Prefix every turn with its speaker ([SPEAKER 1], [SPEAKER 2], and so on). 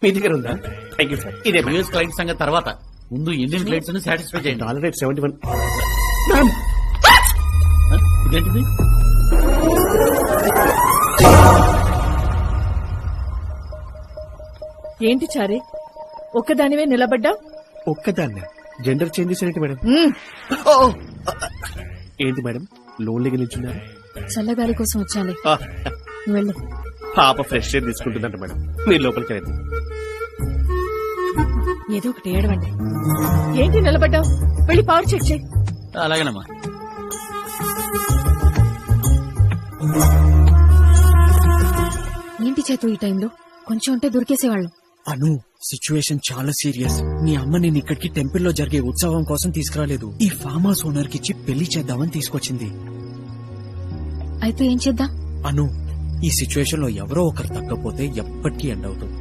[SPEAKER 1] మీ దగ్గర ఉందా? Thank you sir. ఇదే
[SPEAKER 2] యూఎస్ క్లయింట్ సంగతి తర్వాత ముందు ఇండియన్ క్లయింట్స్ ని సాటిస్ఫై చేయండి.
[SPEAKER 1] Dollar rate 71.
[SPEAKER 2] ఇదేంటిది?
[SPEAKER 3] ఏంటి చారి ఒక్కదానివే నిలబడ్డావు?
[SPEAKER 1] ఒక్కదాన్న జెండర్ చేంజెస్ ఏంటి మేడం? ఏంటి మేడం లోన్లీగా నిల్చున్నారు?
[SPEAKER 3] చల్లగాలి కోసం వచ్చాలి. నువ్వు వెళ్ళు.
[SPEAKER 1] పాప ఫ్రెష్ ఎయిర్ తీసుకుంటుందంట మేడం, మీరు లోపలికి రండి.
[SPEAKER 3] ఏదో ఒకటి ఏడవండి. ఏంటి నిలబడ్డావు? వెళ్ళి పవర్ చెక్ చేయి.
[SPEAKER 2] అలాగేనమ్మా.
[SPEAKER 3] ఏంటి చేతు ఈ టైంలో? కొంచెం ఉంటే దొరికేసేవాళ్ళు.
[SPEAKER 4] అను, సిచ్యువేషన్ చాలా సీరియస్. నీ అమ్మ నేను ఇక్కడికి టెంపుల్ లో జరిగే ఉత్సవం కోసం తీసుకురాలేదు. ఈ ఫామ్ హౌస్ ఓనర్ కి ఇచ్చి పెళ్లి చేద్దామని తీసుకొచ్చింది.
[SPEAKER 3] అయితే ఏం చేద్దాం?
[SPEAKER 4] అను, ఈ సిచ్యువేషన్ లో ఎవరో ఒకరు తగ్గపోతే ఎప్పటికీ ఎండ్ అవుతుంది.